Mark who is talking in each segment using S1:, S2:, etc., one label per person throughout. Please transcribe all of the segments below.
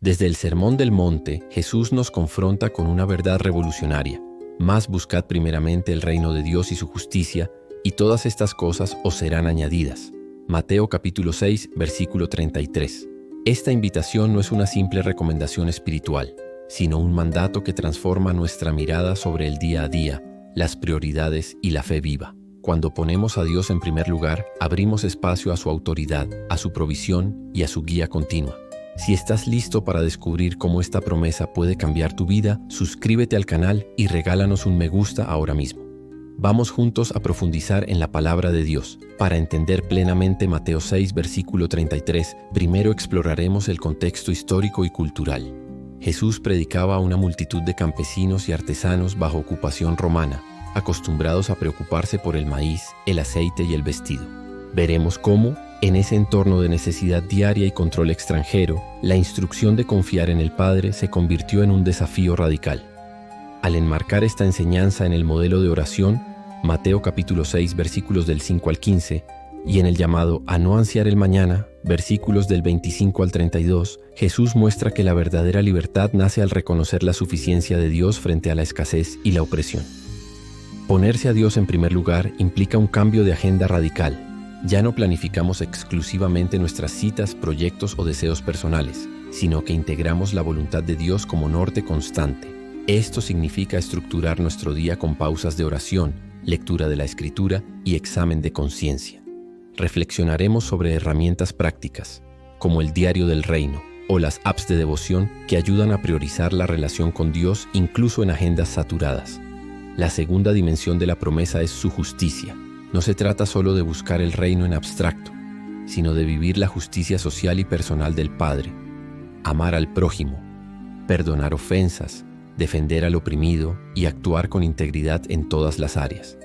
S1: Desde el Sermón del Monte, Jesús nos confronta con una verdad revolucionaria. Más buscad primeramente el reino de Dios y su justicia, y todas estas cosas os serán añadidas. Mateo capítulo 6, versículo 33. Esta invitación no es una simple recomendación espiritual, sino un mandato que transforma nuestra mirada sobre el día a día, las prioridades y la fe viva. Cuando ponemos a Dios en primer lugar, abrimos espacio a su autoridad, a su provisión y a su guía continua. Si estás listo para descubrir cómo esta promesa puede cambiar tu vida, suscríbete al canal y regálanos un me gusta ahora mismo. Vamos juntos a profundizar en la palabra de Dios. Para entender plenamente Mateo 6, versículo 33, primero exploraremos el contexto histórico y cultural. Jesús predicaba a una multitud de campesinos y artesanos bajo ocupación romana, acostumbrados a preocuparse por el maíz, el aceite y el vestido. Veremos cómo, en ese entorno de necesidad diaria y control extranjero, la instrucción de confiar en el Padre se convirtió en un desafío radical. Al enmarcar esta enseñanza en el modelo de oración, Mateo capítulo 6, versículos del 5 al 15, y en el llamado a no ansiar el mañana, versículos del 25 al 32, Jesús muestra que la verdadera libertad nace al reconocer la suficiencia de Dios frente a la escasez y la opresión. Ponerse a Dios en primer lugar implica un cambio de agenda radical. Ya no planificamos exclusivamente nuestras citas, proyectos o deseos personales, sino que integramos la voluntad de Dios como norte constante. Esto significa estructurar nuestro día con pausas de oración, lectura de la Escritura y examen de conciencia. Reflexionaremos sobre herramientas prácticas, como el diario del reino o las apps de devoción que ayudan a priorizar la relación con Dios incluso en agendas saturadas. La segunda dimensión de la promesa es su justicia. No se trata solo de buscar el reino en abstracto, sino de vivir la justicia social y personal del Padre, amar al prójimo, perdonar ofensas, defender al oprimido y actuar con integridad en todas las áreas.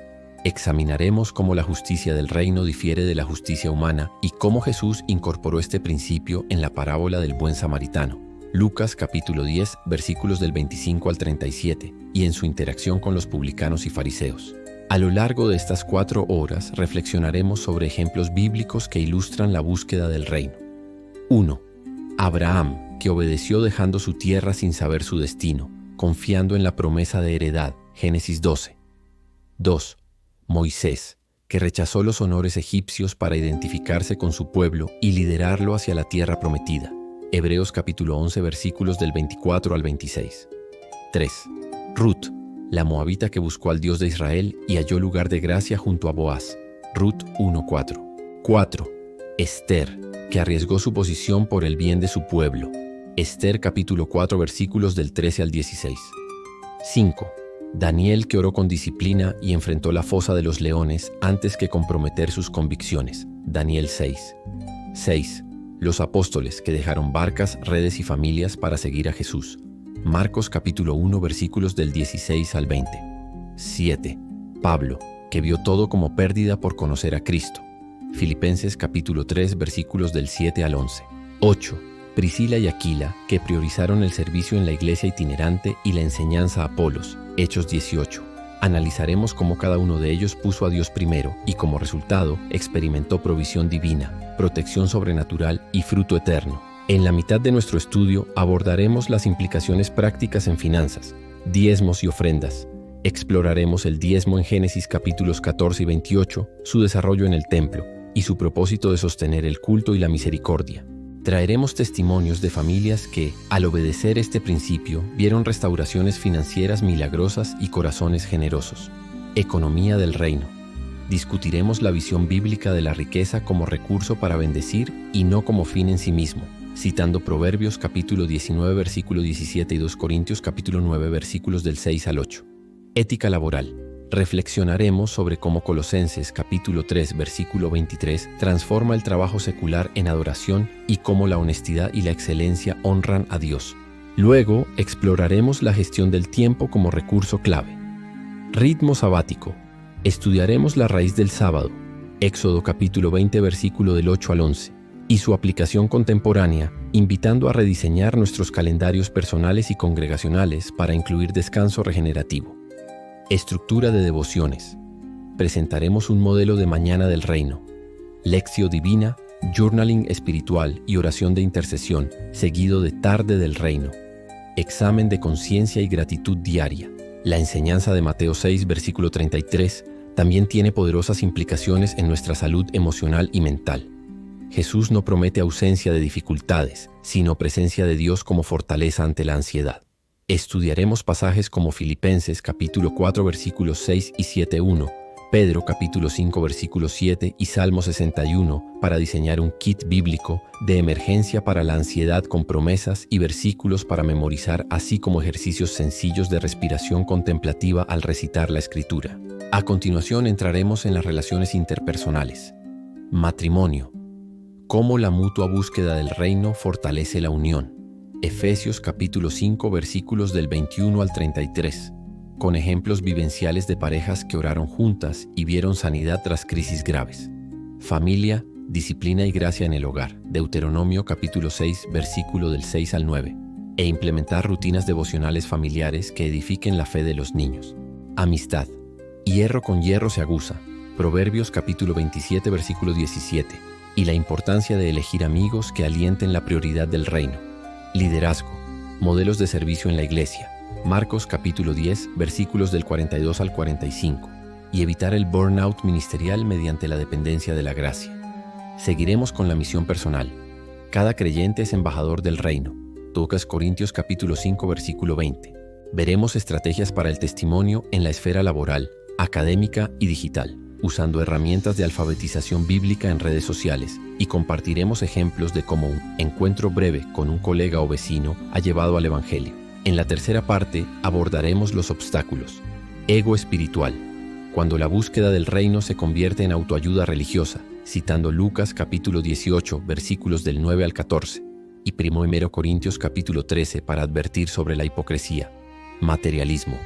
S1: Examinaremos cómo la justicia del reino difiere de la justicia humana y cómo Jesús incorporó este principio en la parábola del buen samaritano, Lucas capítulo 10, versículos del 25 al 37, y en su interacción con los publicanos y fariseos. A lo largo de estas 4 horas reflexionaremos sobre ejemplos bíblicos que ilustran la búsqueda del reino. 1. Abraham, que obedeció dejando su tierra sin saber su destino, confiando en la promesa de heredad, Génesis 12. 2. Moisés, que rechazó los honores egipcios para identificarse con su pueblo y liderarlo hacia la tierra prometida, Hebreos capítulo 11, versículos del 24 al 26. 3. Ruth, la moabita que buscó al Dios de Israel y halló lugar de gracia junto a Boaz, Ruth 1:4. 4. Esther, que arriesgó su posición por el bien de su pueblo, Esther capítulo 4, versículos del 13 al 16. 5. Daniel, que oró con disciplina y enfrentó la fosa de los leones antes que comprometer sus convicciones, Daniel 6. 6. Los apóstoles, que dejaron barcas, redes y familias para seguir a Jesús, Marcos capítulo 1, versículos del 16 al 20. 7. Pablo, que vio todo como pérdida por conocer a Cristo, Filipenses capítulo 3, versículos del 7 al 11. 8. Priscila y Aquila, que priorizaron el servicio en la iglesia itinerante y la enseñanza a Apolos, Hechos 18. Analizaremos cómo cada uno de ellos puso a Dios primero y como resultado experimentó provisión divina, protección sobrenatural y fruto eterno. En la mitad de nuestro estudio abordaremos las implicaciones prácticas en finanzas, diezmos y ofrendas. Exploraremos el diezmo en Génesis capítulos 14 y 28, su desarrollo en el templo y su propósito de sostener el culto y la misericordia. Traeremos testimonios de familias que, al obedecer este principio, vieron restauraciones financieras milagrosas y corazones generosos. Economía del reino. Discutiremos la visión bíblica de la riqueza como recurso para bendecir y no como fin en sí mismo, citando Proverbios capítulo 19, versículo 17 y 2 Corintios capítulo 9, versículos del 6 al 8. Ética laboral. Reflexionaremos sobre cómo Colosenses capítulo 3, versículo 23 transforma el trabajo secular en adoración y cómo la honestidad y la excelencia honran a Dios. Luego, exploraremos la gestión del tiempo como recurso clave. Ritmo sabático. Estudiaremos la raíz del sábado, Éxodo capítulo 20, versículo del 8 al 11, y su aplicación contemporánea, invitando a rediseñar nuestros calendarios personales y congregacionales para incluir descanso regenerativo. Estructura de devociones. Presentaremos un modelo de mañana del reino, Lectio Divina journaling espiritual y oración de intercesión, seguido de tarde del reino. Examen de conciencia y gratitud diaria. La enseñanza de Mateo 6, versículo 33, también tiene poderosas implicaciones en nuestra salud emocional y mental. Jesús no promete ausencia de dificultades, sino presencia de Dios como fortaleza ante la ansiedad. Estudiaremos pasajes como Filipenses capítulo 4 versículos 6 y 7:1, Pedro capítulo 5 versículo 7 y Salmo 61 para diseñar un kit bíblico de emergencia para la ansiedad con promesas y versículos para memorizar, así como ejercicios sencillos de respiración contemplativa al recitar la Escritura. A continuación entraremos en las relaciones interpersonales. Matrimonio. Cómo la mutua búsqueda del reino fortalece la unión. Efesios capítulo 5 versículos del 21 al 33, con ejemplos vivenciales de parejas que oraron juntas y vieron sanidad tras crisis graves. Familia, disciplina y gracia en el hogar. Deuteronomio capítulo 6 versículo del 6 al 9, e implementar rutinas devocionales familiares que edifiquen la fe de los niños. Amistad. Hierro con hierro se aguza. Proverbios capítulo 27 versículo 17. Y la importancia de elegir amigos que alienten la prioridad del reino. Liderazgo. Modelos de servicio en la iglesia. Marcos capítulo 10, versículos del 42 al 45. Y evitar el burnout ministerial mediante la dependencia de la gracia. Seguiremos con la misión personal. Cada creyente es embajador del reino. 2 Corintios capítulo 5, versículo 20. Veremos estrategias para el testimonio en la esfera laboral, académica y digital, usando herramientas de alfabetización bíblica en redes sociales, y compartiremos ejemplos de cómo un encuentro breve con un colega o vecino ha llevado al Evangelio. En la tercera parte abordaremos los obstáculos. Ego espiritual, cuando la búsqueda del reino se convierte en autoayuda religiosa, citando Lucas capítulo 18, versículos del 9 al 14, y 1 Corintios capítulo 13 para advertir sobre la hipocresía. Materialismo.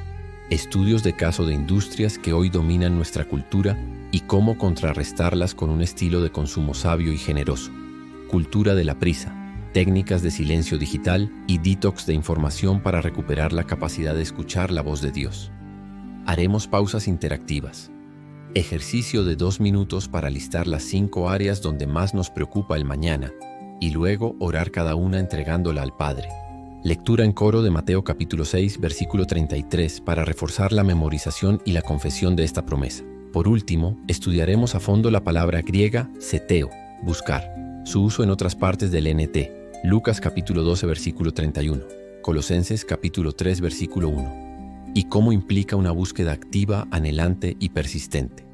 S1: Estudios de caso de industrias que hoy dominan nuestra cultura y cómo contrarrestarlas con un estilo de consumo sabio y generoso. Cultura de la prisa, técnicas de silencio digital y detox de información para recuperar la capacidad de escuchar la voz de Dios. Haremos pausas interactivas. Ejercicio de 2 minutos para listar las 5 áreas donde más nos preocupa el mañana y luego orar cada una entregándola al Padre. Lectura en coro de Mateo capítulo 6, versículo 33 para reforzar la memorización y la confesión de esta promesa. Por último, estudiaremos a fondo la palabra griega seteo, buscar, su uso en otras partes del NT, Lucas capítulo 12, versículo 31, Colosenses capítulo 3, versículo 1, y cómo implica una búsqueda activa, anhelante y persistente.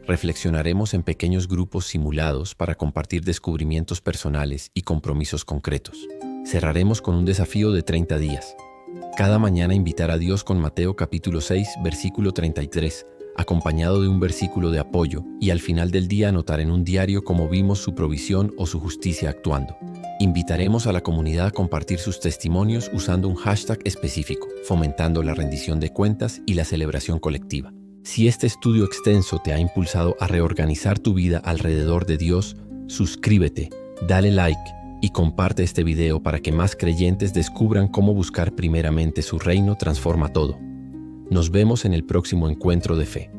S1: Reflexionaremos en pequeños grupos simulados para compartir descubrimientos personales y compromisos concretos. Cerraremos con un desafío de 30 días. Cada mañana invitar a Dios con Mateo capítulo 6, versículo 33, acompañado de un versículo de apoyo, y al final del día anotar en un diario cómo vimos su provisión o su justicia actuando. Invitaremos a la comunidad a compartir sus testimonios usando un hashtag específico, fomentando la rendición de cuentas y la celebración colectiva. Si este estudio extenso te ha impulsado a reorganizar tu vida alrededor de Dios, suscríbete, dale like y comparte este video para que más creyentes descubran cómo buscar primeramente su reino transforma todo. Nos vemos en el próximo encuentro de fe.